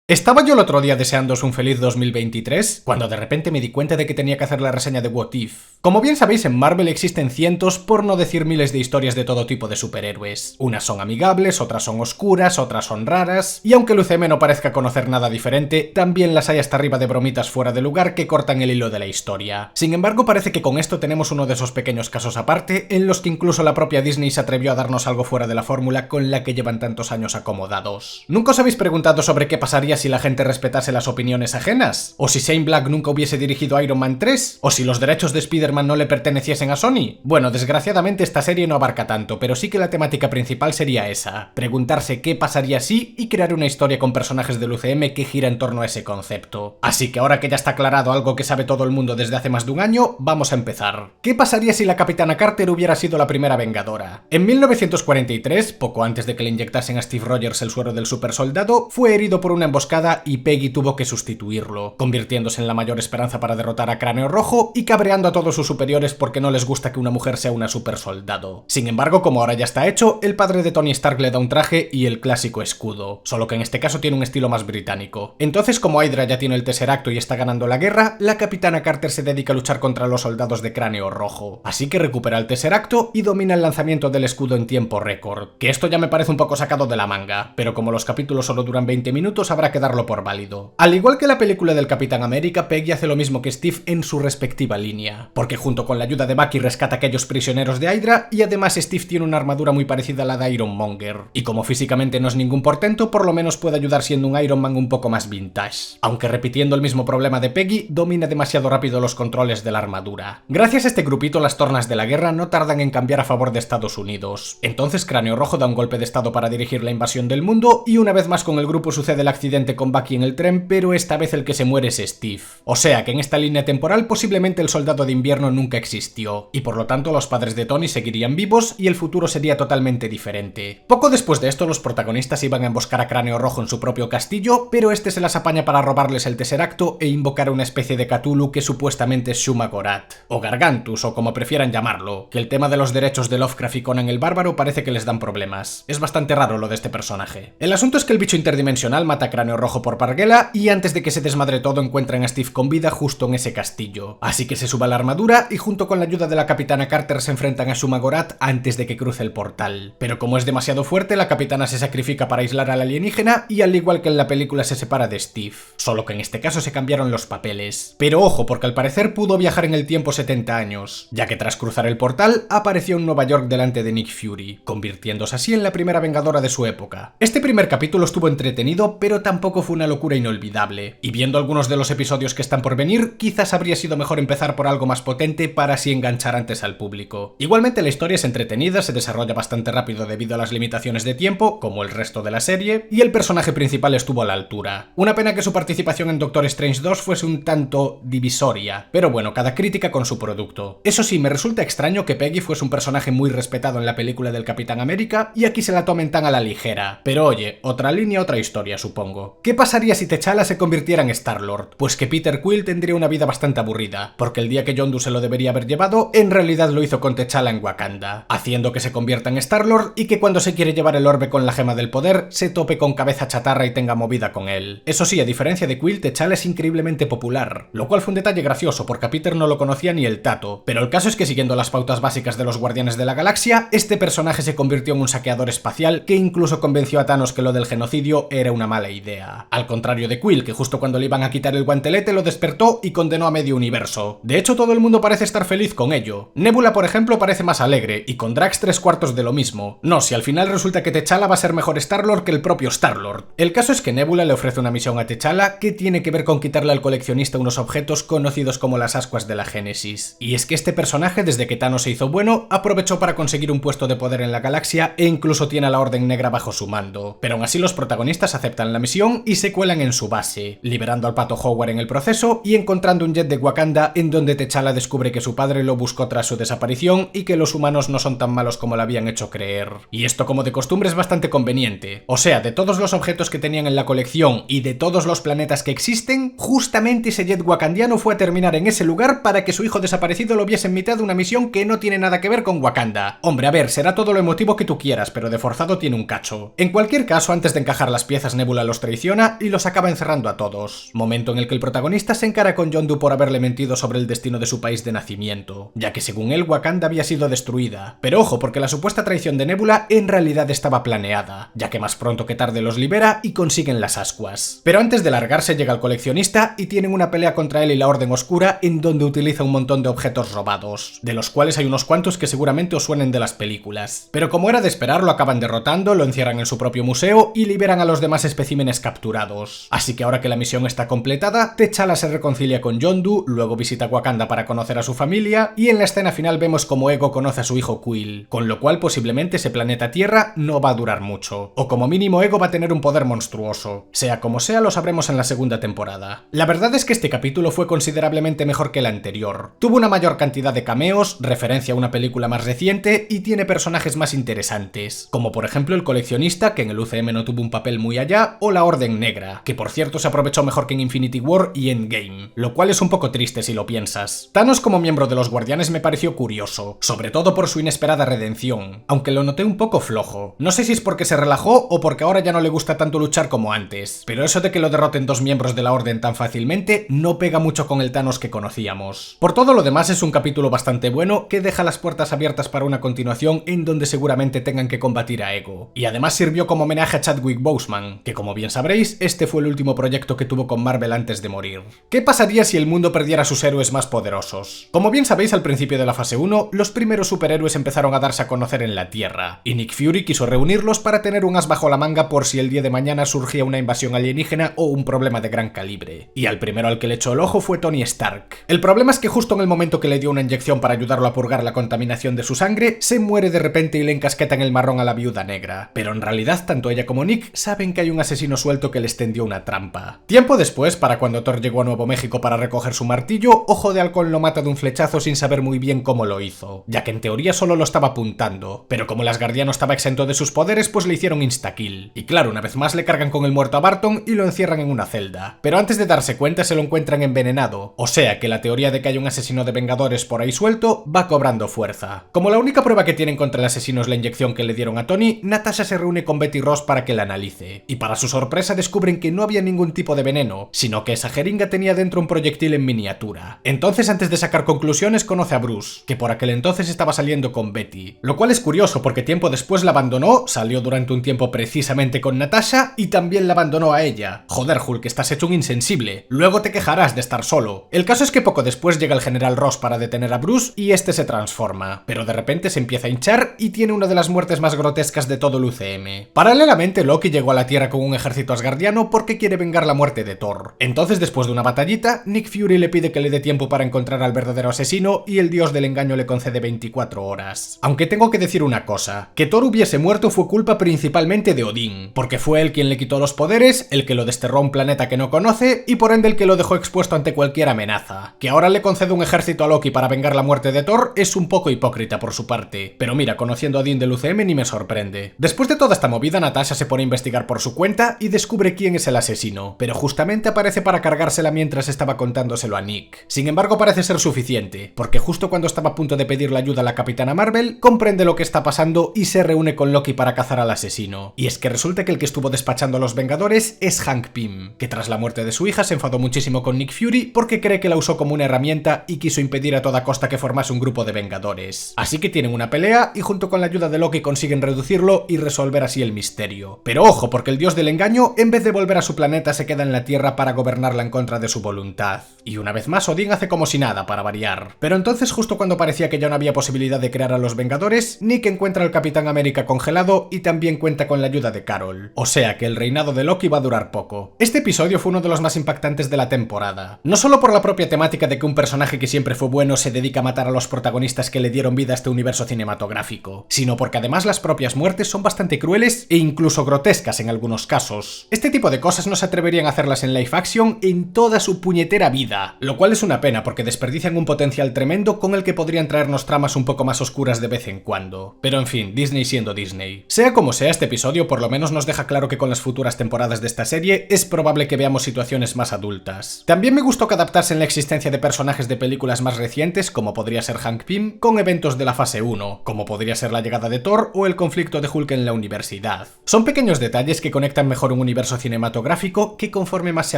Estaba yo el otro día deseándoos un feliz 2023, cuando de repente me di cuenta de que tenía que hacer la reseña de What If. Como bien sabéis, en Marvel existen cientos, por no decir miles de historias de todo tipo de superhéroes. Unas son amigables, otras son oscuras, otras son raras, y aunque el UCM no parezca conocer nada diferente, también las hay hasta arriba de bromitas fuera de lugar que cortan el hilo de la historia. Sin embargo, parece que con esto tenemos uno de esos pequeños casos aparte, en los que incluso la propia Disney se atrevió a darnos algo fuera de la fórmula con la que llevan tantos años acomodados. ¿Nunca os habéis preguntado sobre qué pasaría si la gente respetase las opiniones ajenas? ¿O si Shane Black nunca hubiese dirigido Iron Man 3? ¿O si los derechos de Spider-Man no le perteneciesen a Sony? Bueno, desgraciadamente esta serie no abarca tanto, pero sí que la temática principal sería esa: preguntarse qué pasaría si y crear una historia con personajes del UCM que gira en torno a ese concepto. Así que ahora que ya está aclarado algo que sabe todo el mundo desde hace más de un año, vamos a empezar. ¿Qué pasaría si la Capitana Carter hubiera sido la primera Vengadora? En 1943, poco antes de que le inyectasen a Steve Rogers el suero del supersoldado, fue herido por una emboscada y Peggy tuvo que sustituirlo, convirtiéndose en la mayor esperanza para derrotar a Cráneo Rojo y cabreando a todos sus superiores porque no les gusta que una mujer sea una supersoldado. Sin embargo, como ahora ya está hecho, el padre de Tony Stark le da un traje y el clásico escudo, solo que en este caso tiene un estilo más británico. Entonces, como Hydra ya tiene el Tesseracto y está ganando la guerra, la Capitana Carter se dedica a luchar contra los soldados de Cráneo Rojo, así que recupera el Tesseracto y domina el lanzamiento del escudo en tiempo récord, que esto ya me parece un poco sacado de la manga, pero como los capítulos solo duran 20 minutos habrá que darlo por válido. Al igual que la película del Capitán América, Peggy hace lo mismo que Steve en su respectiva línea, porque junto con la ayuda de Bucky rescata a aquellos prisioneros de Hydra y además Steve tiene una armadura muy parecida a la de Iron Monger, y como físicamente no es ningún portento, por lo menos puede ayudar siendo un Iron Man un poco más vintage, aunque repitiendo el mismo problema de Peggy, domina demasiado rápido los controles de la armadura. Gracias a este grupito, las tornas de la guerra no tardan en cambiar a favor de Estados Unidos. Entonces Cráneo Rojo da un golpe de estado para dirigir la invasión del mundo y una vez más con el grupo sucede el accidente con Bucky en el tren, pero esta vez el que se muere es Steve. O sea que en esta línea temporal posiblemente el soldado de invierno nunca existió, y por lo tanto los padres de Tony seguirían vivos y el futuro sería totalmente diferente. Poco después de esto los protagonistas iban a emboscar a Cráneo Rojo en su propio castillo, pero este se las apaña para robarles el Tesseracto e invocar a una especie de Cthulhu que supuestamente es Shuma-Gorath, o Gargantus, o como prefieran llamarlo, que el tema de los derechos de Lovecraft y Conan el Bárbaro parece que les dan problemas. Es bastante raro lo de este personaje. El asunto es que el bicho interdimensional mata a Cráneo Rojo por Parguela y antes de que se desmadre todo encuentran a Steve con vida justo en ese castillo. Así que se sube a la armadura y junto con la ayuda de la Capitana Carter se enfrentan a Shuma-Gorath antes de que cruce el portal. Pero como es demasiado fuerte, la Capitana se sacrifica para aislar al alienígena y al igual que en la película se separa de Steve. Solo que en este caso se cambiaron los papeles. Pero ojo, porque al parecer pudo viajar en el tiempo 70 años, ya que tras cruzar el portal apareció en Nueva York delante de Nick Fury, convirtiéndose así en la primera Vengadora de su época. Este primer capítulo estuvo entretenido, pero tampoco fue una locura inolvidable. Y viendo algunos de los episodios que están por venir, quizás habría sido mejor empezar por algo más potente para así enganchar antes al público. Igualmente la historia es entretenida, se desarrolla bastante rápido debido a las limitaciones de tiempo, como el resto de la serie, y el personaje principal estuvo a la altura. Una pena que su participación en Doctor Strange 2 fuese un tanto divisoria, pero bueno, cada crítica con su producto. Eso sí, me resulta extraño que Peggy fuese un personaje muy respetado en la película del Capitán América y aquí se la tomen tan a la ligera. Pero oye, otra línea, otra historia, supongo. ¿Qué pasaría si T'Challa se convirtiera en Star-Lord? Pues que Peter Quill tendría una vida bastante aburrida, porque el día que Yondu se lo debería haber llevado, en realidad lo hizo con T'Challa en Wakanda, haciendo que se convierta en Star-Lord y que cuando se quiere llevar el orbe con la gema del poder, se tope con cabeza chatarra y tenga movida con él. Eso sí, a diferencia de Quill, T'Challa es increíblemente popular, lo cual fue un detalle gracioso porque a Peter no lo conocía ni el tato, pero el caso es que siguiendo las pautas básicas de los Guardianes de la Galaxia, este personaje se convirtió en un saqueador espacial que incluso convenció a Thanos que lo del genocidio era una mala idea. Al contrario de Quill, que justo cuando le iban a quitar el guantelete lo despertó y condenó a medio universo. De hecho, todo el mundo parece estar feliz con ello. Nebula, por ejemplo, parece más alegre, y con Drax 3/4 de lo mismo. No, si al final resulta que T'Challa va a ser mejor Star-Lord que el propio Star-Lord. El caso es que Nebula le ofrece una misión a T'Challa que tiene que ver con quitarle al coleccionista unos objetos conocidos como las ascuas de la Génesis. Y es que este personaje, desde que Thanos se hizo bueno, aprovechó para conseguir un puesto de poder en la galaxia e incluso tiene a la Orden Negra bajo su mando. Pero aún así los protagonistas aceptan la misión y se cuelan en su base, liberando al Pato Howard en el proceso y encontrando un jet de Wakanda en donde T'Challa descubre que su padre lo buscó tras su desaparición y que los humanos no son tan malos como le habían hecho creer. Y esto, como de costumbre, es bastante conveniente. O sea, de todos los objetos que tenían en la colección y de todos los planetas que existen, justamente ese jet wakandiano fue a terminar en ese lugar para que su hijo desaparecido lo viese en mitad de una misión que no tiene nada que ver con Wakanda. Hombre, a ver, será todo lo emotivo que tú quieras, pero de forzado tiene un cacho. En cualquier caso, antes de encajar las piezas, Nebula los traiciona traiciona y los acaba encerrando a todos, momento en el que el protagonista se encara con Yondu por haberle mentido sobre el destino de su país de nacimiento, ya que según él Wakanda había sido destruida, pero ojo porque la supuesta traición de Nebula en realidad estaba planeada, ya que más pronto que tarde los libera y consiguen las ascuas. Pero antes de largarse llega el coleccionista y tienen una pelea contra él y la Orden Oscura en donde utiliza un montón de objetos robados, de los cuales hay unos cuantos que seguramente os suenen de las películas. Pero como era de esperar lo acaban derrotando, lo encierran en su propio museo y liberan a los demás especímenes capturados. Así que ahora que la misión está completada, T'Challa se reconcilia con Yondu, luego visita Wakanda para conocer a su familia y en la escena final vemos como Ego conoce a su hijo Quill, con lo cual posiblemente ese planeta Tierra no va a durar mucho, o como mínimo Ego va a tener un poder monstruoso. Sea como sea, lo sabremos en la segunda temporada. La verdad es que este capítulo fue considerablemente mejor que el anterior. Tuvo una mayor cantidad de cameos, referencia a una película más reciente y tiene personajes más interesantes, como por ejemplo el coleccionista, que en el UCM no tuvo un papel muy allá, o la Orden Negra, que por cierto se aprovechó mejor que en Infinity War y Endgame, lo cual es un poco triste si lo piensas. Thanos como miembro de los Guardianes me pareció curioso, sobre todo por su inesperada redención, aunque lo noté un poco flojo. No sé si es porque se relajó o porque ahora ya no le gusta tanto luchar como antes, pero eso de que lo derroten dos miembros de la Orden tan fácilmente no pega mucho con el Thanos que conocíamos. Por todo lo demás es un capítulo bastante bueno que deja las puertas abiertas para una continuación en donde seguramente tengan que combatir a Ego. Y además sirvió como homenaje a Chadwick Boseman, que como bien sabréis, este fue el último proyecto que tuvo con Marvel antes de morir. ¿Qué pasaría si el mundo perdiera a sus héroes más poderosos? Como bien sabéis, al principio de la fase 1, los primeros superhéroes empezaron a darse a conocer en la Tierra, y Nick Fury quiso reunirlos para tener un as bajo la manga por si el día de mañana surgía una invasión alienígena o un problema de gran calibre. Y al primero al que le echó el ojo fue Tony Stark. El problema es que justo en el momento que le dio una inyección para ayudarlo a purgar la contaminación de su sangre, se muere de repente y le encasquetan el marrón a la Viuda Negra. Pero en realidad tanto ella como Nick saben que hay un asesino suelto que les tendió una trampa. Tiempo después, para cuando Thor llegó a Nuevo México para recoger su martillo, Ojo de Halcón lo mata de un flechazo sin saber muy bien cómo lo hizo, ya que en teoría solo lo estaba apuntando, pero como el Asgardiano estaba exento de sus poderes, pues le hicieron instakill. Y claro, una vez más le cargan con el muerto a Barton y lo encierran en una celda. Pero antes de darse cuenta se lo encuentran envenenado, o sea que la teoría de que hay un asesino de Vengadores por ahí suelto va cobrando fuerza. Como la única prueba que tienen contra el asesino es la inyección que le dieron a Tony, Natasha se reúne con Betty Ross para que la analice, y para su sorpresa descubren que no había ningún tipo de veneno, sino que esa jeringa tenía dentro un proyectil en miniatura. Entonces, antes de sacar conclusiones, conoce a Bruce, que por aquel entonces estaba saliendo con Betty, lo cual es curioso porque tiempo después la abandonó, salió durante un tiempo precisamente con Natasha y también la abandonó a ella. Joder, Hulk, estás hecho un insensible, luego te quejarás de estar solo. El caso es que poco después llega el general Ross para detener a Bruce y este se transforma, pero de repente se empieza a hinchar y tiene una de las muertes más grotescas de todo el UCM. Paralelamente, Loki llegó a la Tierra con un ejército asgardiano porque quiere vengar la muerte de Thor. Entonces, después de una batallita, Nick Fury le pide que le dé tiempo para encontrar al verdadero asesino y el dios del engaño le concede 24 horas. Aunque tengo que decir una cosa, que Thor hubiese muerto fue culpa principalmente de Odín, porque fue él quien le quitó los poderes, el que lo desterró a un planeta que no conoce y por ende el que lo dejó expuesto ante cualquier amenaza. Que ahora le concede un ejército a Loki para vengar la muerte de Thor es un poco hipócrita por su parte, pero mira, conociendo a Odín del UCM ni me sorprende. Después de toda esta movida, Natasha se pone a investigar por su cuenta y descubre quién es el asesino, pero justamente aparece para cargársela mientras estaba contándoselo a Nick. Sin embargo, parece ser suficiente, porque justo cuando estaba a punto de pedirle ayuda a la Capitana Marvel, comprende lo que está pasando y se reúne con Loki para cazar al asesino. Y es que resulta que el que estuvo despachando a los Vengadores es Hank Pym, que tras la muerte de su hija se enfadó muchísimo con Nick Fury porque cree que la usó como una herramienta y quiso impedir a toda costa que formase un grupo de Vengadores. Así que tienen una pelea y junto con la ayuda de Loki consiguen reducirlo y resolver así el misterio. Pero ojo, porque el dios del engaño, en vez de volver a su planeta, se queda en la Tierra para gobernarla en contra de su voluntad. Y una vez más, Odín hace como si nada, para variar. Pero entonces, justo cuando parecía que ya no había posibilidad de crear a los Vengadores, Nick encuentra al Capitán América congelado y también cuenta con la ayuda de Carol. O sea que el reinado de Loki va a durar poco. Este episodio fue uno de los más impactantes de la temporada. No solo por la propia temática de que un personaje que siempre fue bueno se dedica a matar a los protagonistas que le dieron vida a este universo cinematográfico, sino porque además las propias muertes son bastante crueles e incluso grotescas en algunos casos. Este tipo de cosas no se atreverían a hacerlas en live action en toda su puñetera vida. vida, lo cual es una pena porque desperdician un potencial tremendo con el que podrían traernos tramas un poco más oscuras de vez en cuando. Pero en fin, Disney siendo Disney. Sea como sea, este episodio por lo menos nos deja claro que con las futuras temporadas de esta serie es probable que veamos situaciones más adultas. También me gustó que adaptasen la existencia de personajes de películas más recientes, como podría ser Hank Pym, con eventos de la fase 1, como podría ser la llegada de Thor o el conflicto de Hulk en la universidad. Son pequeños detalles que conectan mejor un universo cinematográfico que conforme más se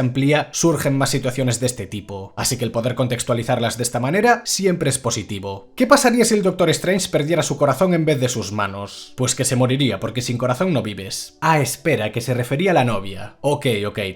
amplía surgen más situaciones de este tipo, así que el poder contextualizarlas de esta manera siempre es positivo. ¿Qué pasaría si el Doctor Strange perdiera su corazón en vez de sus manos? Pues que se moriría, porque sin corazón no vives. Ah, espera, que se refería a la novia. Ok,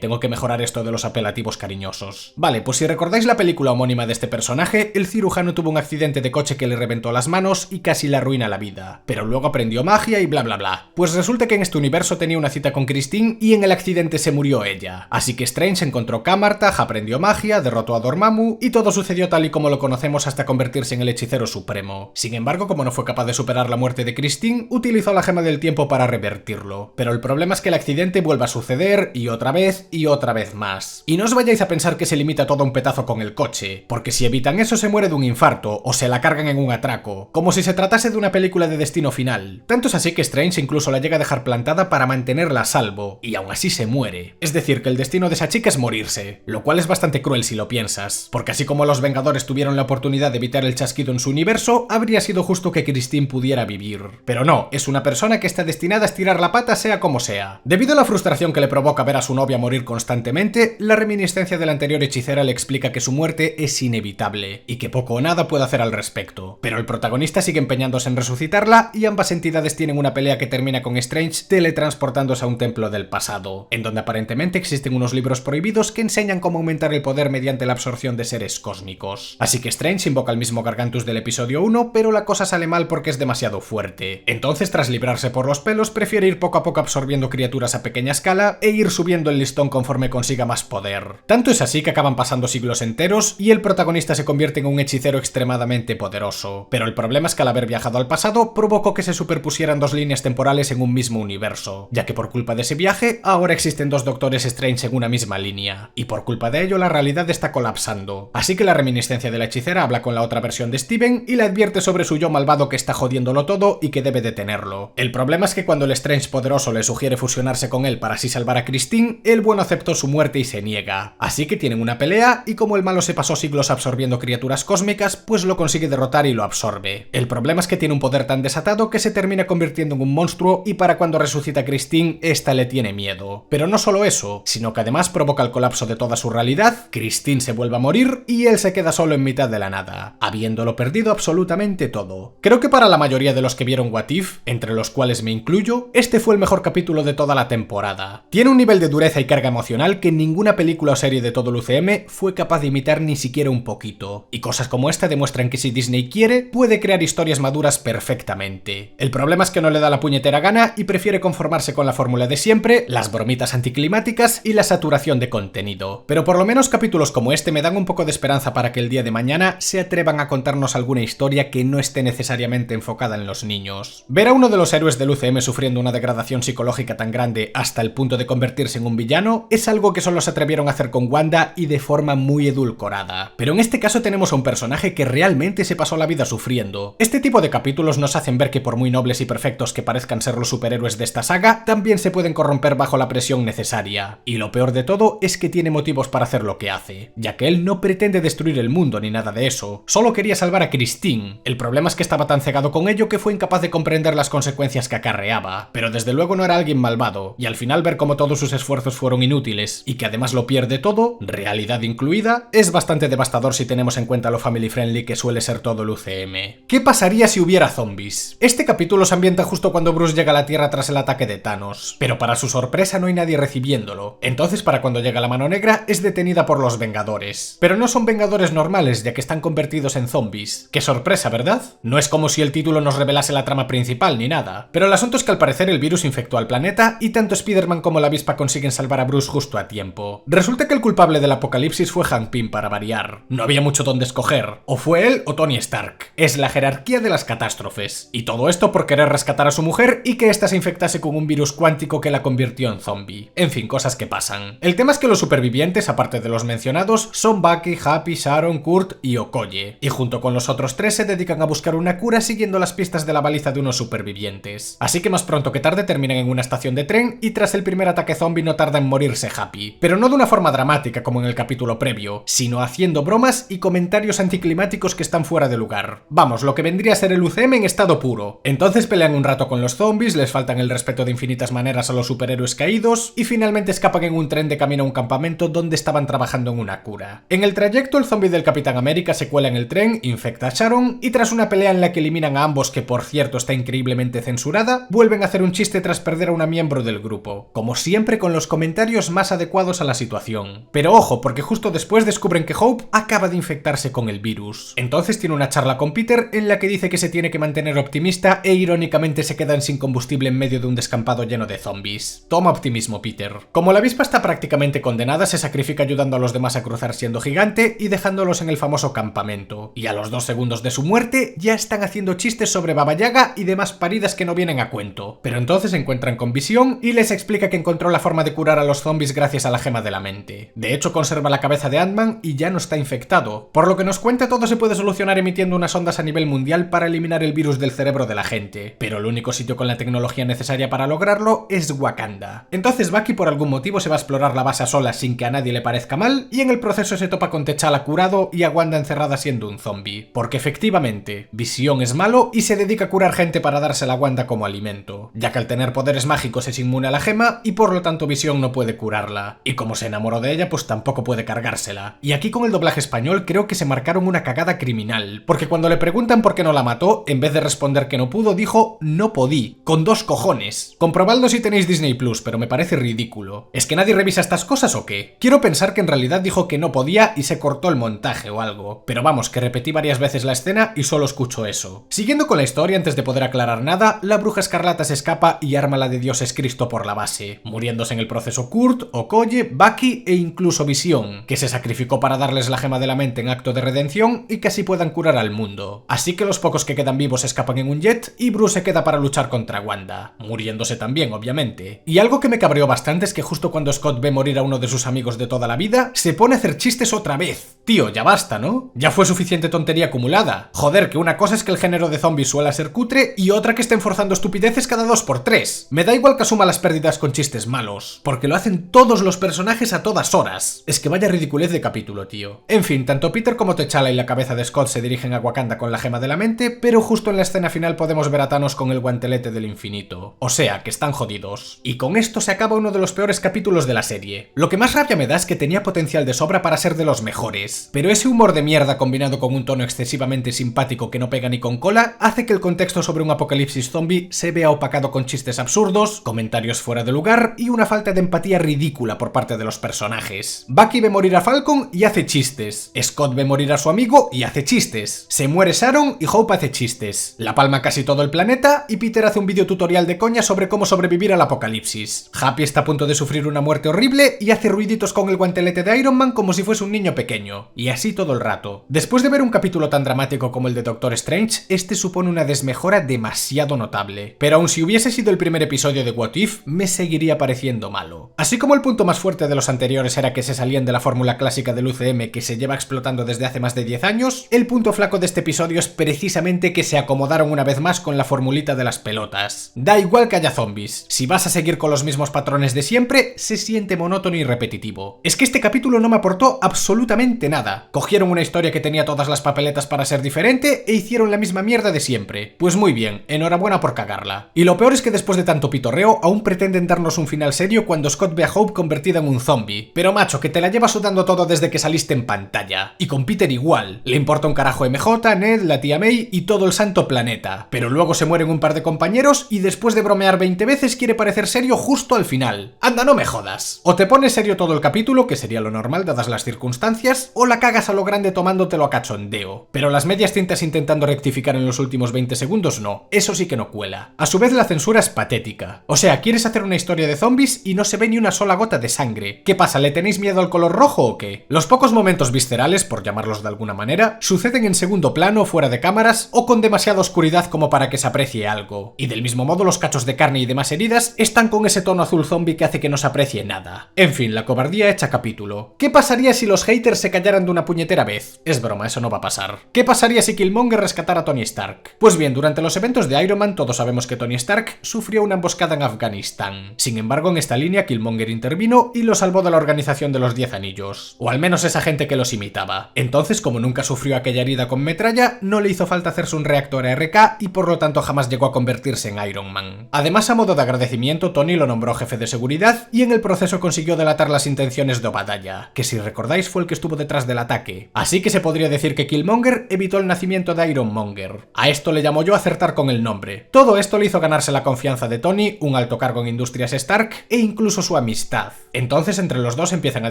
tengo que mejorar esto de los apelativos cariñosos. Vale, pues si recordáis la película homónima de este personaje, el cirujano tuvo un accidente de coche que le reventó las manos y casi le arruina la vida, pero luego aprendió magia y bla bla bla. Pues resulta que en este universo tenía una cita con Christine y en el accidente se murió ella. Así que Strange encontró Kamartaj, aprendió magia, derrotó a Dormammu y todo sucedió tal y como lo conocemos hasta convertirse en el hechicero supremo. Sin embargo, como no fue capaz de superar la muerte de Christine, utilizó la gema del tiempo para revertirlo. Pero el problema es que el accidente vuelve a suceder y otra vez más. Y no os vayáis a pensar que se limita todo a un petazo con el coche, porque si evitan eso se muere de un infarto o se la cargan en un atraco, como si se tratase de una película de destino final. Tanto es así que Strange incluso la llega a dejar plantada para mantenerla a salvo, y aún así se muere. Es decir, que el destino de esa chica es morirse, lo cual es bastante cruel si lo piensas, porque así como los Vengadores tuvieron la oportunidad de evitar el chasquido en su universo, habría sido justo que Christine pudiera vivir. Pero no, es una persona que está destinada a estirar la pata sea como sea. Debido a la frustración que le provoca ver a su novia morir constantemente, la reminiscencia de la anterior hechicera le explica que su muerte es inevitable, y que poco o nada puede hacer al respecto. Pero el protagonista sigue empeñándose en resucitarla, y ambas entidades tienen una pelea que termina con Strange teletransportándose a un templo del pasado, en donde aparentemente existen unos libros prohibidos que enseñan cómo aumentar el poder mediante la absorción de seres cósmicos. Así que Strange invoca el mismo Gargantus del episodio 1, pero la cosa sale mal porque es demasiado fuerte. Entonces, tras librarse por los pelos, prefiere ir poco a poco absorbiendo criaturas a pequeña escala e ir subiendo el listón conforme consiga más poder. Tanto es así que acaban pasando siglos enteros y el protagonista se convierte en un hechicero extremadamente poderoso. Pero el problema es que al haber viajado al pasado, provocó que se superpusieran dos líneas temporales en un mismo universo, ya que por culpa de ese viaje, ahora existen dos Doctores Strange en una misma línea, y por culpa de ello la realidad está colapsando. Así que la reminiscencia de la hechicera habla con la otra versión de Steven y le advierte sobre su yo malvado que está jodiéndolo todo y que debe detenerlo. El problema es que cuando el Strange poderoso le sugiere fusionarse con él para así salvar a Christine, el bueno aceptó su muerte y se niega. Así que tienen una pelea y como el malo se pasó siglos absorbiendo criaturas cósmicas, pues lo consigue derrotar y lo absorbe. El problema es que tiene un poder tan desatado que se termina convirtiendo en un monstruo y para cuando resucita a Christine, esta le tiene miedo. Pero no solo eso, sino que además provoca el colapso de toda su realidad, Christine se vuelve a morir y él se queda solo en mitad de la nada, habiéndolo perdido absolutamente todo. Creo que para la mayoría de los que vieron What If, entre los cuales me incluyo, este fue el mejor capítulo de toda la temporada. Tiene un nivel de dureza y carga emocional que ninguna película o serie de todo el UCM fue capaz de imitar ni siquiera un poquito, y cosas como esta demuestran que si Disney quiere, puede crear historias maduras perfectamente. El problema es que no le da la puñetera gana y prefiere conformarse con la fórmula de siempre, las bromitas anticlimáticas y la saturación de contenido. Pero por lo menos capítulos como este me dan un poco de esperanza para que el día de mañana se atrevan a contarnos alguna historia que no esté necesariamente enfocada en los niños. Ver a uno de los héroes del UCM sufriendo una degradación psicológica tan grande hasta el punto de convertirse en un villano es algo que solo se atrevieron a hacer con Wanda y de forma muy edulcorada. Pero en este caso tenemos a un personaje que realmente se pasó la vida sufriendo. Este tipo de capítulos nos hacen ver que por muy nobles y perfectos que parezcan ser los superhéroes de esta saga, también se pueden corromper bajo la presión necesaria. Y lo peor de todo es que tiene motivos para hacer lo que hace, ya que él no pretende destruir el mundo ni nada de eso, solo quería salvar a Christine. El problema es que estaba tan cegado con ello que fue incapaz de comprender las consecuencias que acarreaba, pero desde luego no era alguien malvado, y al final ver cómo todos sus esfuerzos fueron inútiles y que además lo pierde todo, realidad incluida, es bastante devastador si tenemos en cuenta lo family friendly que suele ser todo el UCM. ¿Qué pasaría si hubiera zombies? Este capítulo se ambienta justo cuando Bruce llega a la Tierra tras el ataque de Thanos, pero para su sorpresa no hay nadie recibiéndolo. Entonces para cuando llega la Mano Negra es detenida por los Vengadores. Pero no son Vengadores normales, ya que están convertidos en zombies. ¡Qué sorpresa!, ¿verdad? No es como si el título nos revelase la trama principal ni nada. Pero el asunto es que al parecer el virus infectó al planeta y tanto Spider-Man como la avispa consiguen salvar a Bruce justo a tiempo. Resulta que el culpable del apocalipsis fue Hank Pym para variar. No había mucho donde escoger. O fue él o Tony Stark. Es la jerarquía de las catástrofes. Y todo esto por querer rescatar a su mujer y que ésta se infectase con un virus cuántico que la convirtió en zombie. En fin, cosas que pasan. El tema es que los supervivientes, aparte de los mencionados, involucrados son Bucky, Happy, Sharon, Kurt y Okoye, y junto con los otros 3 se dedican a buscar una cura siguiendo las pistas de la baliza de unos supervivientes. Así que más pronto que tarde terminan en una estación de tren y tras el primer ataque zombie no tarda en morirse Happy, pero no de una forma dramática como en el capítulo previo, sino haciendo bromas y comentarios anticlimáticos que están fuera de lugar. Vamos, lo que vendría a ser el UCM en estado puro. Entonces pelean un rato con los zombies, les faltan el respeto de infinitas maneras a los superhéroes caídos y finalmente escapan en un tren de camino a un campamento donde estaban trabajando en una cura. En el trayecto el zombie del Capitán América se cuela en el tren, infecta a Sharon y tras una pelea en la que eliminan a ambos, que por cierto está increíblemente censurada, vuelven a hacer un chiste tras perder a una miembro del grupo, como siempre con los comentarios más adecuados a la situación. Pero ojo, porque justo después descubren que Hope acaba de infectarse con el virus. Entonces tiene una charla con Peter en la que dice que se tiene que mantener optimista e irónicamente se quedan sin combustible en medio de un descampado lleno de zombies. Toma optimismo, Peter. Como la avispa está prácticamente condenada, se sacrifica ayudando a los demás a cruzar siendo gigante y dejándolos en el famoso campamento. Y a los 2 segundos de su muerte ya están haciendo chistes sobre Baba Yaga y demás paridas que no vienen a cuento. Pero entonces se encuentran con Visión y les explica que encontró la forma de curar a los zombies gracias a la gema de la mente. De hecho conserva la cabeza de Ant-Man y ya no está infectado. Por lo que nos cuenta, todo se puede solucionar emitiendo unas ondas a nivel mundial para eliminar el virus del cerebro de la gente. Pero el único sitio con la tecnología necesaria para lograrlo es Wakanda. Entonces Bucky por algún motivo se va a explorar la base a solas sin que a nadie le parezca mal y en el proceso se topa con T'Challa curado y a Wanda encerrada siendo un zombie. Porque efectivamente, Visión es malo y se dedica a curar gente para dársela a Wanda como alimento, ya que al tener poderes mágicos es inmune a la gema y por lo tanto Visión no puede curarla. Y como se enamoró de ella, pues tampoco puede cargársela. Y aquí con el doblaje español creo que se marcaron una cagada criminal, porque cuando le preguntan por qué no la mató, en vez de responder que no pudo, dijo no podí, con 2 cojones. Comprobadlo si tenéis Disney Plus, pero me parece ridículo. ¿Es que nadie revisa estas cosas o qué? Quiero pensar que en realidad dijo que no podía y se cortó el montaje o algo, pero vamos, que repetí varias veces la escena y solo escucho eso. Siguiendo con la historia, antes de poder aclarar nada, la bruja escarlata se escapa y arma la de Dios es Cristo por la base, muriéndose en el proceso Kurt, Okoye, Bucky e incluso Visión, que se sacrificó para darles la gema de la mente en acto de redención y que así puedan curar al mundo. Así que los pocos que quedan vivos escapan en un jet y Bruce se queda para luchar contra Wanda, muriéndose también, obviamente. Y algo que me cabreó bastante es que justo cuando Scott ve morir a uno de sus amigos de toda la vida, se pone a hacer chistes otra vez. Tío, ya basta, ¿no? Ya fue suficiente tontería acumulada. Joder, que una cosa es que el género de zombies suele ser cutre y otra que estén forzando estupideces cada 2x3. Me da igual que asuma las pérdidas con chistes malos, porque lo hacen todos los personajes a todas horas. Es que vaya ridiculez de capítulo, tío. En fin, tanto Peter como T'Challa y la cabeza de Scott se dirigen a Wakanda con la gema de la mente, pero justo en la escena final podemos ver a Thanos con el guantelete del infinito. O sea, que están jodidos. Y con esto se acaba uno de los peores capítulos de la serie. Lo que más rabia me da es que tenía potencial de sobra para ser de los mejores, pero ese humor de mierda combinado con un tono excesivamente simpático que no pega ni con cola, hace que el contexto sobre un apocalipsis zombie se vea opacado con chistes absurdos, comentarios fuera de lugar y una falta de empatía ridícula por parte de los personajes. Bucky ve morir a Falcon y hace chistes. Scott ve morir a su amigo y hace chistes. Se muere Sharon y Hope hace chistes. La palma casi todo el planeta y Peter hace un vídeo tutorial de coña sobre cómo sobrevivir al apocalipsis. Happy está a punto de sufrir una muerte horrible y hace ruiditos con el guantelete de Iron Man como si fuese un niño pequeño. Y así todo el rato. Después de ver un capítulo tan dramático como el de Doctor Strange, este supone una desmejora demasiado notable. Pero aun si hubiese sido el primer episodio de What If, me seguiría pareciendo malo. Así como el punto más fuerte de los anteriores era que se salían de la fórmula clásica del UCM que se lleva explotando desde hace más de 10 años, el punto flaco de este episodio es precisamente que se acomodaron una vez más con la formulita de las pelotas. Da igual que haya zombies, si vas a seguir con los mismos patrones de siempre, se siente monótono y repetitivo. Es que este capítulo no me aportó absolutamente nada. Cogieron una historia que tenía todas las papeletas para ser diferente e hicieron la misma mierda de siempre. Pues muy bien, enhorabuena por cagarla. Y lo peor es que después de tanto pitorreo, aún pretenden darnos un final serio cuando Scott ve a Hope convertida en un zombie. Pero macho, que te la llevas sudando todo desde que saliste en pantalla. Y con Peter igual. Le importa un carajo MJ, Ned, la tía May y todo el santo planeta. Pero luego se mueren un par de compañeros y después de bromear 20 veces quiere parecer serio justo al final. Anda, no me jodas. O te pones serio todo el capítulo, que sería lo normal dadas las circunstancias, o la cagas a lo grande tomándotelo a cachondeo. Pero las medias tintas intentando rectificar en los últimos 20 segundos no. Eso sí que no cuela. A su vez la censura es patética. O sea, quieres hacer una historia de zombies y no se ve ni una sola gota de sangre. ¿Qué pasa? ¿Le tenéis miedo al color rojo o qué? Los pocos momentos viscerales, por llamarlos de alguna manera, suceden en segundo plano, fuera de cámaras o con demasiada oscuridad como para que se aprecie algo. Y del mismo modo los cachos de carne y demás heridas están con ese tono azul zombie que hace que no se aprecie nada. En fin, la cobardía hecha capítulo. ¿Qué pasa pasaría si los haters se callaran de una puñetera vez? Es broma, eso no va a pasar. ¿Qué pasaría si Killmonger rescatara a Tony Stark? Pues bien, durante los eventos de Iron Man todos sabemos que Tony Stark sufrió una emboscada en Afganistán. Sin embargo, en esta línea Killmonger intervino y lo salvó de la Organización de los 10 Anillos. O al menos esa gente que los imitaba. Entonces, como nunca sufrió aquella herida con metralla, no le hizo falta hacerse un reactor ARK y por lo tanto jamás llegó a convertirse en Iron Man. Además, a modo de agradecimiento, Tony lo nombró jefe de seguridad y en el proceso consiguió delatar las intenciones de Obadiah, que si recordáis fue el que estuvo detrás del ataque. Así que se podría decir que Killmonger evitó el nacimiento de Ironmonger. A esto le llamo yo acertar con el nombre. Todo esto le hizo ganarse la confianza de Tony, un alto cargo en Industrias Stark e incluso su amistad. Entonces entre los dos empiezan a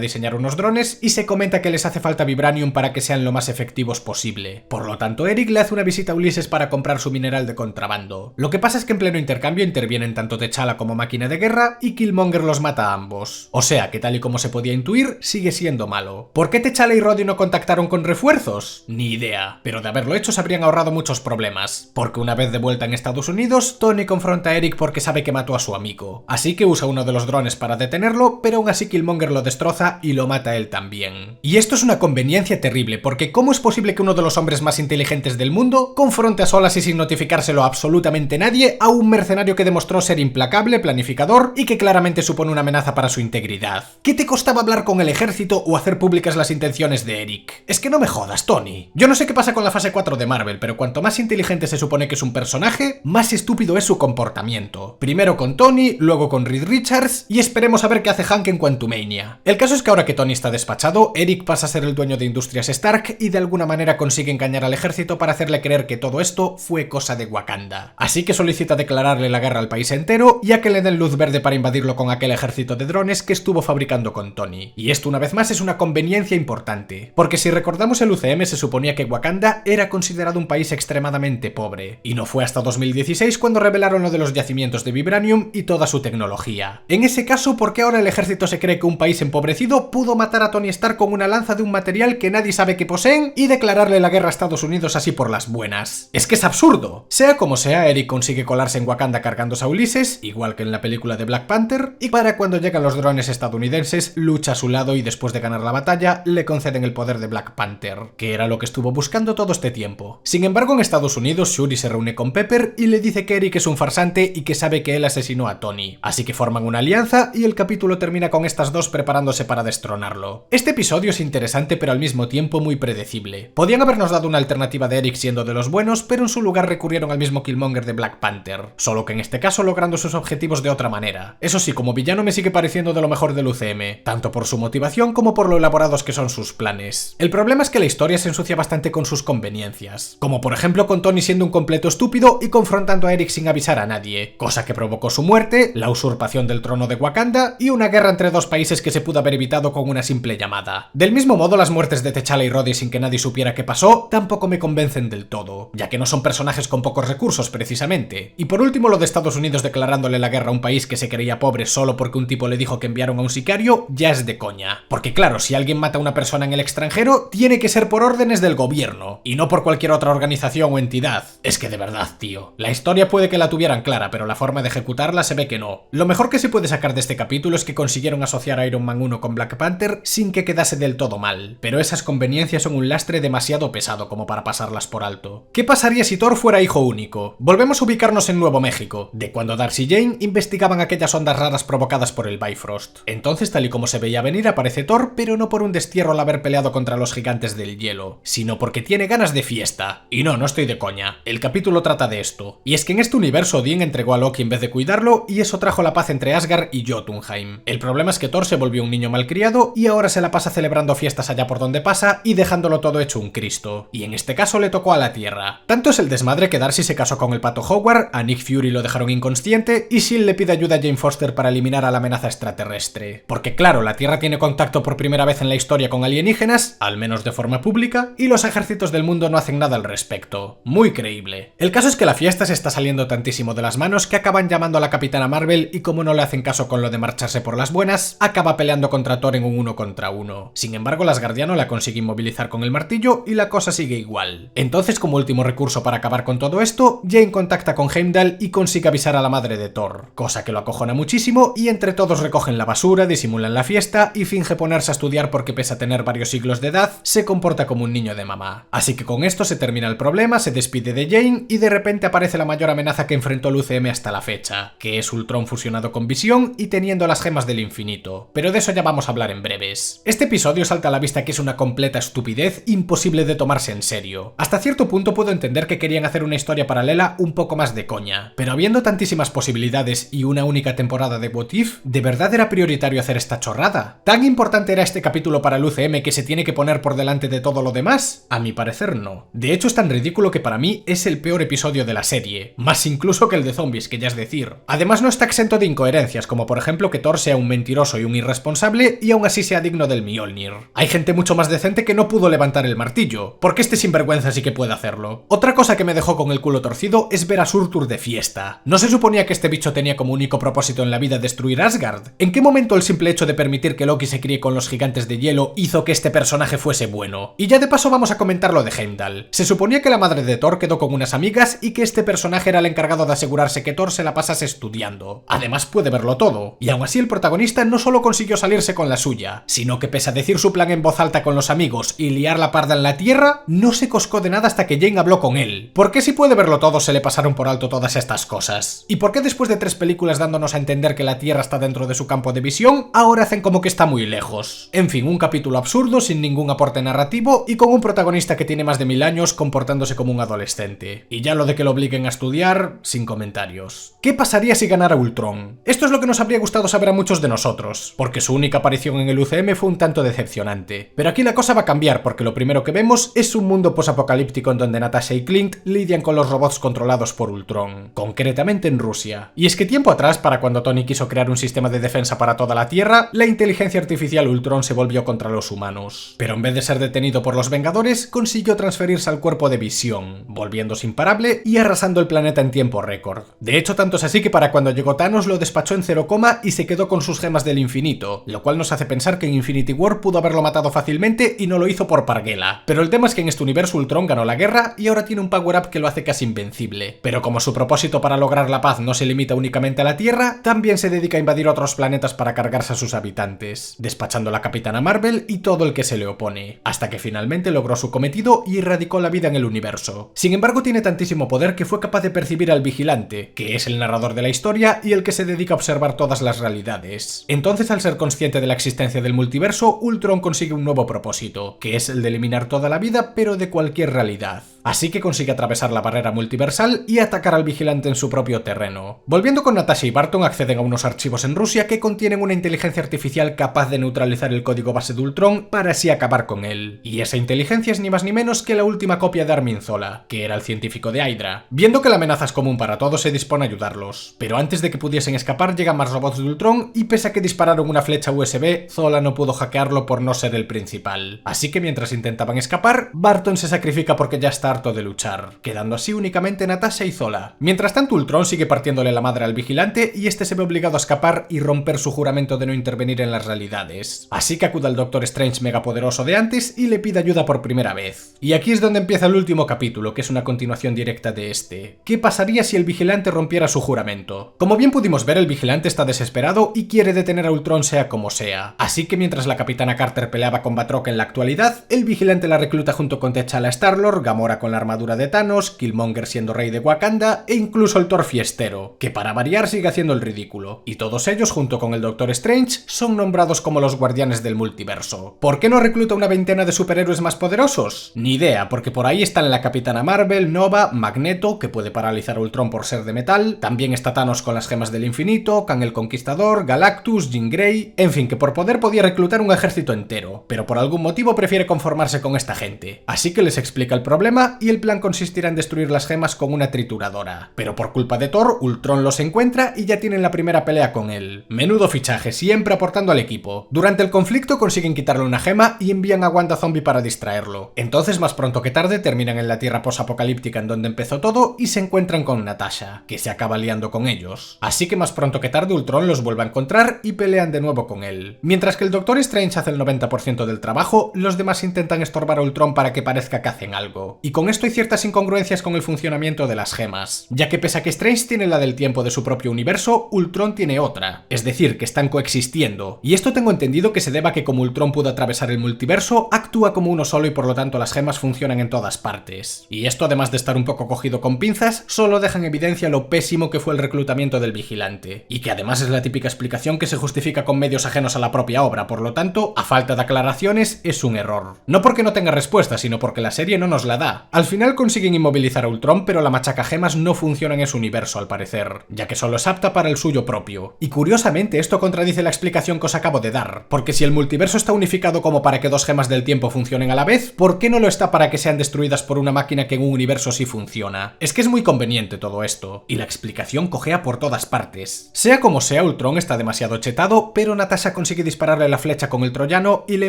diseñar unos drones y se comenta que les hace falta vibranium para que sean lo más efectivos posible. Por lo tanto, Eric le hace una visita a Ulises para comprar su mineral de contrabando. Lo que pasa es que en pleno intercambio intervienen tanto T'Challa como Máquina de Guerra y Killmonger los mata a ambos. O sea que tal y como se podía intuir, sigue siendo malo. ¿Por qué T'Challa y Rhodey no contactaron con refuerzos? Ni idea, pero de haberlo hecho se habrían ahorrado muchos problemas. Porque una vez de vuelta en Estados Unidos, Tony confronta a Eric porque sabe que mató a su amigo. Así que usa uno de los drones para detenerlo, pero aún así Killmonger lo destroza y lo mata a él también. Y esto es una conveniencia terrible, porque ¿cómo es posible que uno de los hombres más inteligentes del mundo confronte a solas y sin notificárselo a absolutamente nadie a un mercenario que demostró ser implacable, planificador y que claramente supone una amenaza para su integridad? ¿Qué te costaba hablar con el ejército o hacer públicas las intenciones de Eric? Es que no me jodas, Tony. Yo no sé qué pasa con la fase 4 de Marvel, pero cuanto más inteligente se supone que es un personaje, más estúpido es su comportamiento. Primero con Tony, luego con Reed Richards y esperemos a ver qué hace Hank en Quantumania. El caso es que ahora que Tony está despachado, Eric pasa a ser el dueño de Industrias Stark y de alguna manera consigue engañar al ejército para hacerle creer que todo esto fue cosa de Wakanda. Así que solicita declararle la guerra al país entero y a que le den luz verde para invadirlo con aquel ejército de drones que estuvo fabricando con Tony. Y esto una vez más es una conveniencia importante, porque si recordamos el UCM se suponía que Wakanda era considerado un país extremadamente pobre, y no fue hasta 2016 cuando revelaron lo de los yacimientos de vibranium y toda su tecnología. En ese caso, ¿por qué ahora el ejército se cree que un país empobrecido pudo matar a Tony Stark con una lanza de un material que nadie sabe que poseen y declararle la guerra a Estados Unidos así por las buenas? Es que es absurdo. Sea como sea, Eric consigue colarse en Wakanda cargándose a Ulises, igual que en la película de Black Panther, y para cuando llegan los drones estadounidenses, lucha a su lado y después de ganar la batalla, le conceden el poder de Black Panther, que era lo que estuvo buscando todo este tiempo. Sin embargo, en Estados Unidos, Shuri se reúne con Pepper y le dice que Eric es un farsante y que sabe que él asesinó a Tony. Así que forman una alianza y el capítulo termina con estas dos preparándose para destronarlo. Este episodio es interesante pero al mismo tiempo muy predecible. Podían habernos dado una alternativa de Eric siendo de los buenos, pero en su lugar recurrieron al mismo Killmonger de Black Panther, solo que en este caso logrando sus objetivos de otra manera. Eso sí, como villano me sigue pareciendo de lo mejor del UCM, tanto por su motivación como por lo elaborados que son sus planes. El problema es que la historia se ensucia bastante con sus conveniencias, como por ejemplo con Tony siendo un completo estúpido y confrontando a Eric sin avisar a nadie, cosa que provocó su muerte, la usurpación del trono de Wakanda y una guerra entre dos países que se pudo haber evitado con una simple llamada. Del mismo modo, las muertes de T'Challa y Rhodey sin que nadie supiera qué pasó tampoco me convencen del todo, ya que no son personajes con pocos recursos precisamente. Y por último, lo de Estados Unidos declarándole la guerra a un país que se creía pobre solo porque un tipo le dijo que enviaron a un sicario, ya es de coña. Porque claro, si alguien mata a una persona en el extranjero, tiene que ser por órdenes del gobierno, y no por cualquier otra organización o entidad. Es que de verdad, tío, la historia puede que la tuvieran clara, pero la forma de ejecutarla se ve que no. Lo mejor que se puede sacar de este capítulo es que consiguieron asociar a Iron Man 1 con Black Panther sin que quedase del todo mal, pero esas conveniencias son un lastre demasiado pesado como para pasarlas por alto. ¿Qué pasaría si Thor fuera hijo único? Volvemos a ubicarnos en Nuevo México, de cuando Darcy y Jane investigaban aquellas ondas raras provocadas por el Bifrost. Entonces, tal y como se veía venir, aparece Thor, pero no por un destierro al haber peleado contra los gigantes del hielo, sino porque tiene ganas de fiesta. Y no estoy de coña. El capítulo trata de esto. Y es que en este universo Odín entregó a Loki en vez de cuidarlo, y eso trajo la paz entre Asgard y Jotunheim. El problema es que Thor se volvió un niño malcriado y ahora se la pasa celebrando fiestas allá por donde pasa y dejándolo todo hecho un Cristo. Y en este caso le tocó a la Tierra. Tanto es el desmadre que Darcy se casó con el Pato Howard, a Nick Fury lo dejaron inconsciente y Shield le pide ayuda a Jane Foster para eliminar a la amenaza extraterrestre. Porque claro, la Tierra tiene contacto por primera vez en la historia con alienígenas, al menos de forma pública, y los ejércitos del mundo no hacen nada al respecto. Muy creíble. El caso es que la fiesta se está saliendo tantísimo de las manos que acaban llamando a la Capitana Marvel y como no le hacen caso con lo de marcharse por las buenas, acaba peleando contra Thor en un 1 contra 1. Sin embargo, el Asgardiano la consigue inmovilizar con el martillo y la cosa sigue igual. Entonces, como último recurso para acabar con todo esto, Jane contacta con Heimdall y consigue avisar a la madre de Thor, cosa que lo acojona muchísimo y entre todos recogen la basura, disimulan la fiesta y finge poner ponerse a estudiar porque pese a tener varios siglos de edad, se comporta como un niño de mamá. Así que con esto se termina el problema, se despide de Jane y de repente aparece la mayor amenaza que enfrentó el UCM hasta la fecha, que es Ultron fusionado con Visión y teniendo las gemas del infinito. Pero de eso ya vamos a hablar en breves. Este episodio salta a la vista que es una completa estupidez imposible de tomarse en serio. Hasta cierto punto puedo entender que querían hacer una historia paralela un poco más de coña, pero habiendo tantísimas posibilidades y una única temporada de What If, ¿de verdad era prioritario hacer esta chorrada? ¿Tan importante era este capítulo para el UCM que se tiene que poner por delante de todo lo demás? A mi parecer no. De hecho es tan ridículo que para mí es el peor episodio de la serie, más incluso que el de zombies, que ya es decir. Además no está exento de incoherencias, como por ejemplo que Thor sea un mentiroso y un irresponsable y aún así sea digno del Mjolnir. Hay gente mucho más decente que no pudo levantar el martillo, porque este sinvergüenza sí que puede hacerlo. Otra cosa que me dejó con el culo torcido es ver a Surtur de fiesta. ¿No se suponía que este bicho tenía como único propósito en la vida destruir Asgard? ¿En qué momento el simple hecho de permitir que Loki se críe con los gigantes de hielo hizo que este personaje fuese bueno? Y ya de paso vamos a comentar lo de Heimdall. Se suponía que la madre de Thor quedó con unas amigas y que este personaje era el encargado de asegurarse que Thor se la pasase estudiando. Además puede verlo todo. Y aún así el protagonista no solo consiguió salirse con la suya, sino que pese a decir su plan en voz alta con los amigos y liar la parda en la tierra, no se coscó de nada hasta que Jane habló con él. ¿Por qué si puede verlo todo se le pasaron por alto todas estas cosas? ¿Y por qué después de 3 películas dándonos a entender que la Tierra está dentro de su campo de visión, ahora hacen como que está muy lejos? En fin, un capítulo absurdo, sin ningún aporte narrativo y con un protagonista que tiene más de 1000 años comportándose como un adolescente. Y ya lo de que lo obliguen a estudiar, sin comentarios. ¿Qué pasaría si ganara Ultron? Esto es lo que nos habría gustado saber a muchos de nosotros, porque su única aparición en el UCM fue un tanto decepcionante. Pero aquí la cosa va a cambiar, porque lo primero que vemos es un mundo posapocalíptico en donde Natasha y Clint lidian con los robots controlados por Ultron, concretamente en Rusia. Y es que tiempo atrás, para cuando Tony quiso crear un sistema de defensa para toda la Tierra, la inteligencia artificial Ultron se volvió contra los humanos. Pero en vez de ser detenido por los Vengadores, consiguió transferirse al cuerpo de Visión, volviéndose imparable y arrasando el planeta en tiempo récord. De hecho, tanto es así que para cuando llegó Thanos lo despachó en 0, y se quedó con sus gemas del infinito, lo cual nos hace pensar que en Infinity War pudo haberlo matado fácilmente y no lo hizo por Parguela. Pero el tema es que en este universo Ultron ganó la guerra y ahora tiene un power-up que lo hace casi invencible. Pero como su propósito para lograr la paz no se limita únicamente a la Tierra, también se dedica a invadir otros planetas para cargarse a sus habitantes, despachando a la Capitana Marvel y todo el que se le opone, hasta que finalmente logró su cometido y erradicó la vida en el universo. Sin embargo, tiene tantísimo poder que fue capaz de percibir al Vigilante, que es el narrador de la historia y el que se dedica a observar todas las realidades. Entonces, al ser consciente de la existencia del multiverso, Ultron consigue un nuevo propósito, que es el de eliminar toda la vida, pero de cualquier realidad. Así que consigue atravesar la barrera multiversal y atacar al Vigilante en su propio terreno. Volviendo con Natasha y Barton, acceden a unos archivos en Rusia que contienen una inteligencia artificial capaz de neutralizar el código base de Ultron para así acabar con él. Y esa inteligencia es ni más ni menos que la última copia de Armin Zola, que era el científico de Hydra. Viendo que la amenaza es común para todos, se dispone a ayudarlos. Pero antes de que pudiesen escapar, llegan más robots de Ultron y pese a que dispararon una flecha USB, Zola no pudo hackearlo por no ser el principal. Así que mientras intentaban escapar, Barton se sacrifica porque ya está harto de luchar, quedando así únicamente Natasha y Zola. Mientras tanto, Ultron sigue partiéndole la madre al Vigilante y este se ve obligado a escapar y romper su juramento de no intervenir en las realidades. Así que acude al Doctor Strange megapoderoso de antes y le pide ayuda por primera vez. Y aquí es donde empieza el último capítulo, que es una continuación directa de este. ¿Qué pasaría si el Vigilante rompiera su juramento? Como bien pudimos ver, el Vigilante está desesperado y quiere detener a Ultron sea como sea. Así que mientras la Capitana Carter peleaba con Batroc en la actualidad, el Vigilante la recluta junto con T'Challa, Star-Lord, Gamora con la armadura de Thanos, Killmonger siendo rey de Wakanda e incluso el Thor fiestero, que para variar sigue haciendo el ridículo. Y todos ellos, junto con el Doctor Strange, son nombrados como los guardianes del multiverso. ¿Por qué no recluta una veintena de superhéroes más poderosos? Ni idea, porque por ahí están la Capitana Marvel, Nova, Magneto, que puede paralizar a Ultron por ser de metal, también está Thanos con las gemas del infinito, Kang el Conquistador, Galactus, Jean Grey, en fin, que por poder podía reclutar un ejército entero, pero por algún motivo prefiere conformarse con esta gente. Así que les explica el problema y el plan consistirá en destruir las gemas con una trituradora. Pero por culpa de Thor, Ultron los encuentra y ya tienen la primera pelea con él. Menudo fichaje, siempre aportando al equipo. Durante el conflicto consiguen quitarle una gema y envían a Wanda Zombie para distraerlo. Entonces, más pronto que tarde, terminan en la Tierra posapocalíptica en donde empezó todo y se encuentran con Natasha, que se acaba liando con ellos. Así que más pronto que tarde Ultron los vuelve a encontrar y pelean de nuevo con él. Mientras que el Doctor Strange hace el 90% del trabajo, los demás intentan estorbar a Ultron para que parezca que hacen algo. Y con esto hay ciertas incongruencias con el funcionamiento de las gemas, ya que pese a que Strange tiene la del tiempo de su propio universo, Ultron tiene otra, es decir, que están coexistiendo, y esto tengo entendido que se deba a que como Ultron pudo atravesar el multiverso, actúa como uno solo y por lo tanto las gemas funcionan en todas partes. Y esto, además de estar un poco cogido con pinzas, solo deja en evidencia lo pésimo que fue el reclutamiento del vigilante, y que además es la típica explicación que se justifica con medios ajenos a la propia obra, por lo tanto, a falta de aclaraciones, es un error. No porque no tenga respuesta, sino porque la serie no nos la da. Al final consiguen inmovilizar a Ultron, pero la machacagemas no funciona en ese universo al parecer, ya que solo es apta para el suyo propio. Y curiosamente esto contradice la explicación que os acabo de dar, porque si el multiverso está unificado como para que dos gemas del tiempo funcionen a la vez, ¿por qué no lo está para que sean destruidas por una máquina que en un universo sí funciona? Es que es muy conveniente todo esto, y la explicación cojea por todas partes. Sea como sea, Ultron está demasiado chetado, pero Natasha consigue dispararle la flecha con el troyano y le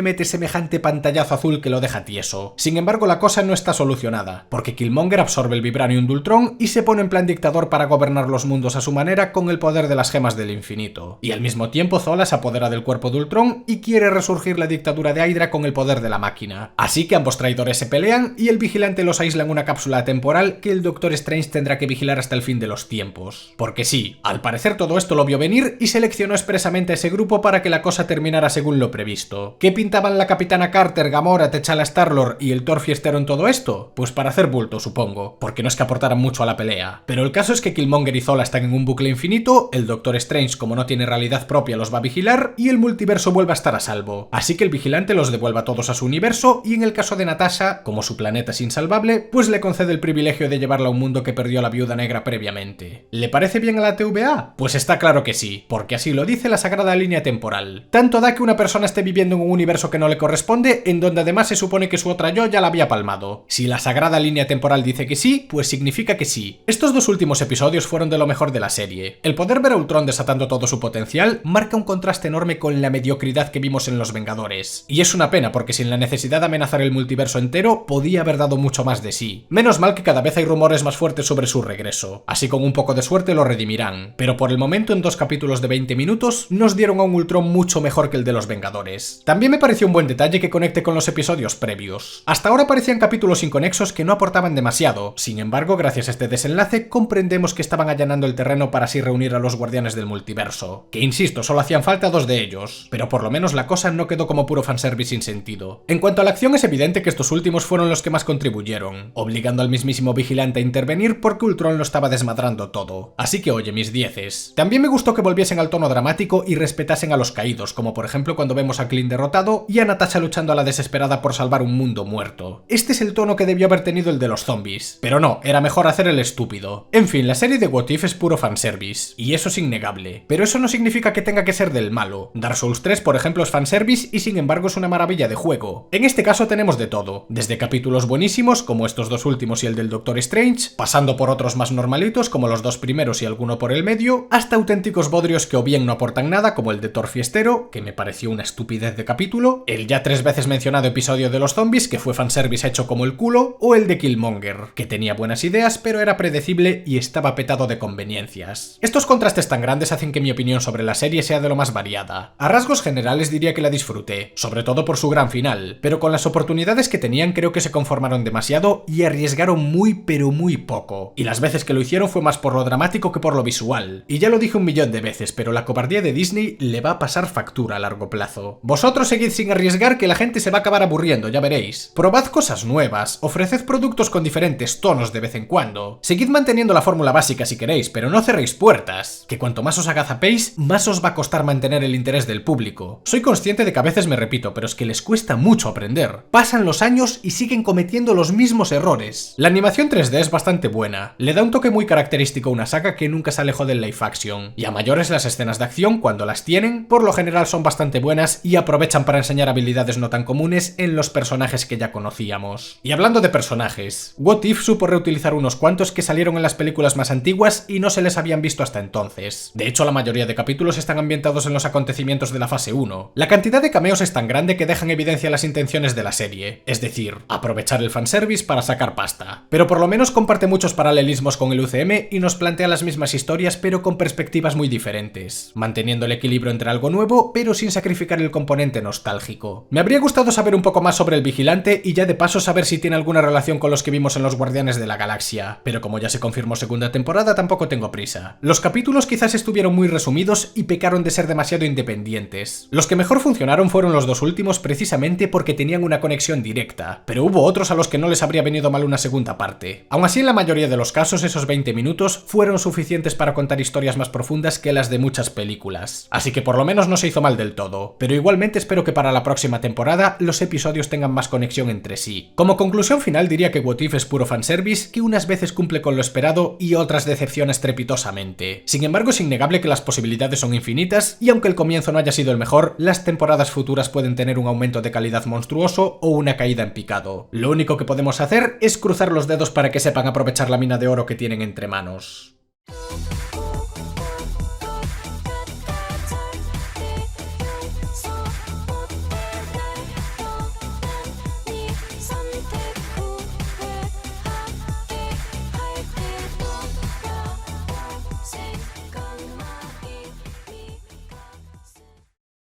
mete semejante pantallazo azul que lo deja tieso. Sin embargo, la cosa no está solucionada, porque Killmonger absorbe el vibranium de Ultron y se pone en plan dictador para gobernar los mundos a su manera con el poder de las gemas del infinito. Y al mismo tiempo Zola se apodera del cuerpo de Ultron y quiere resurgir la dictadura de Hydra con el poder de la máquina. Así que ambos traidores se pelean y el vigilante los aísla en una cápsula temporal que el Doctor Strange tendrá que vigilar hasta el fin de los tiempos. Porque sí, al parecer todo esto lo vio venir y seleccionó expresamente a ese grupo para que la cosa terminara según lo previsto. ¿Qué pintaban la Capitana Carter, Gamora, T'Challa, Star-Lord y el Thor fiestero en todo esto? Pues para hacer bulto, supongo, porque no es que aportaran mucho a la pelea. Pero el caso es que Killmonger y Zola están en un bucle infinito, el Doctor Strange, como no tiene realidad propia, los va a vigilar y el multiverso vuelve a estar a salvo. Así que el vigilante los devuelve a todos a su universo y en el caso de Natasha, como su planeta es insalvable, pues le concede el privilegio de llevarla a un mundo que perdió a la Viuda Negra previamente. ¿Le parece bien a la TVA? Pues está claro que sí, porque así lo dice la sagrada línea temporal. Tanto da que una persona esté viviendo en un universo que no le corresponde, en donde además se supone que su otra yo ya la había palmado. Si la sagrada línea temporal dice que sí, pues significa que sí. Estos dos últimos episodios fueron de lo mejor de la serie. El poder ver a Ultron desatando todo su potencial marca un contraste enorme con la mediocridad que vimos en Los Vengadores. Y es una pena porque sin la necesidad de amenazar el multiverso entero, podía haber dado mucho más de sí. Menos mal que cada vez hay rumores más fuertes sobre su regreso. Así con un poco de suerte lo redimirán. Pero por el momento en 2 capítulos de 20 minutos nos dieron a un Ultron mucho mejor que el de Los Vengadores. También me pareció un buen detalle que conecte con los episodios previos. Hasta ahora parecían capítulos inconexos que no aportaban demasiado. Sin embargo, gracias a este desenlace comprendemos que estaban allanando el terreno para así reunir a los guardianes del multiverso. Que insisto, solo hacían falta 2 de ellos. Pero por lo menos la cosa no quedó como puro fanservice sin sentido. En cuanto a la acción, es evidente que estos últimos fueron los que más contribuyeron, obligando al mismísimo vigilante a intervenir porque Ultron lo estaba desmadrando todo. Así que oye, mis dieces. También me gustó que volviesen al tono dramático y respetasen a los caídos, como por ejemplo cuando vemos a Clint derrotado y a Natasha luchando a la desesperada por salvar un mundo muerto. Este es el tono que debió haber tenido el de los zombies. Pero no, era mejor hacer el estúpido. En fin, la serie de What If es puro fanservice, y eso es innegable. Pero eso no significa que tenga que ser del malo. Dark Souls 3, por ejemplo, es fanservice y sin embargo es una maravilla de juego. En este caso tenemos de todo, desde capítulos buenísimos, como estos dos últimos y el del Doctor Strange, pasando por otros más normalitos, como los 2 primeros y alguno por el medio, hasta auténticos bodrios que o bien no aportan nada, como el de Thor fiestero, que me pareció una estupidez de capítulo, el ya 3 veces mencionado episodio de los zombies, que fue fanservice hecho como el culo, o el de Killmonger, que tenía buenas ideas, pero era predecible y estaba petado de conveniencias. Estos contrastes tan grandes hacen que mi opinión sobre la serie sea de lo más variada. A rasgos generales diría que la disfruté, sobre todo por su gran final, pero con las oportunidades que tenían creo que se conformaron demasiado y arriesgaron muy pero muy poco. Y las veces que lo hicieron fue más por lo dramático que por lo visual. Y ya lo dije 1.000.000 de veces, pero la cobardía de Disney le va a pasar factura a largo plazo. Vosotros seguid sin arriesgar que la gente se va a acabar aburriendo, ya veréis. Probad cosas nuevas, ofreced productos con diferentes tonos de vez en cuando. Seguid manteniendo la fórmula básica si queréis, pero no cerréis puertas, que cuanto más os agazapéis, más os va a costar mantener el interés del público. Soy consciente de que a veces me repito, pero es que les cuesta mucho aprender. Pasan los años y siguen cometiendo los mismos errores. La animación 3D es bastante buena, le da un toque muy característico a una saga que nunca se alejó del live action, y a mayores las escenas de acción, cuando las tienen, por lo general son bastante buenas y aprovechan para enseñar habilidades no tan comunes en los personajes que ya conocíamos. Y hablando de personajes, What If supo reutilizar unos cuantos que salieron en las películas más antiguas y no se les habían visto hasta entonces. De hecho, la mayoría de capítulos están ambientados en los acontecimientos de la fase 1. La cantidad de cameos es tan grande que dejan evidencia las intenciones de la serie, es decir, aprovechar el fanservice para sacar pasta. Pero por lo menos comparte muchos paralelismos con el UCM y nos plantea las mismas historias pero con perspectivas muy diferentes, manteniendo el equilibrio entre algo nuevo pero sin sacrificar el componente nostálgico. Me habría gustado saber un poco más sobre el vigilante y ya de paso saber si tiene alguna relación con los que vimos en los Guardianes de la Galaxia, pero como ya se confirmó segunda temporada tampoco tengo prisa. Los capítulos quizás estuvieron muy resumidos y pecaron de ser demasiado independientes. Los que mejor funcionaron fueron los dos últimos precisamente porque tenían una conexión directa, pero hubo otros a los que no les habría venido mal una segunda parte. Aún así, en la mayoría de los casos esos 20 minutos fueron suficientes para contar historias más profundas que las de muchas películas. Así que por lo menos no se hizo mal del todo, pero igualmente espero que para la próxima temporada los episodios tengan más conexión entre sí. Como conclusión final diría que What If es puro fanservice que unas veces cumple con lo esperado y otras decepciona estrepitosamente. Sin embargo, es innegable que las posibilidades son infinitas y aunque el comienzo no haya sido el mejor, las temporadas futuras pueden tener un aumento de calidad monstruoso o una caída en picado. Lo único que podemos hacer es cruzar los dedos para que sepan aprovechar la mina de oro que tienen entre manos.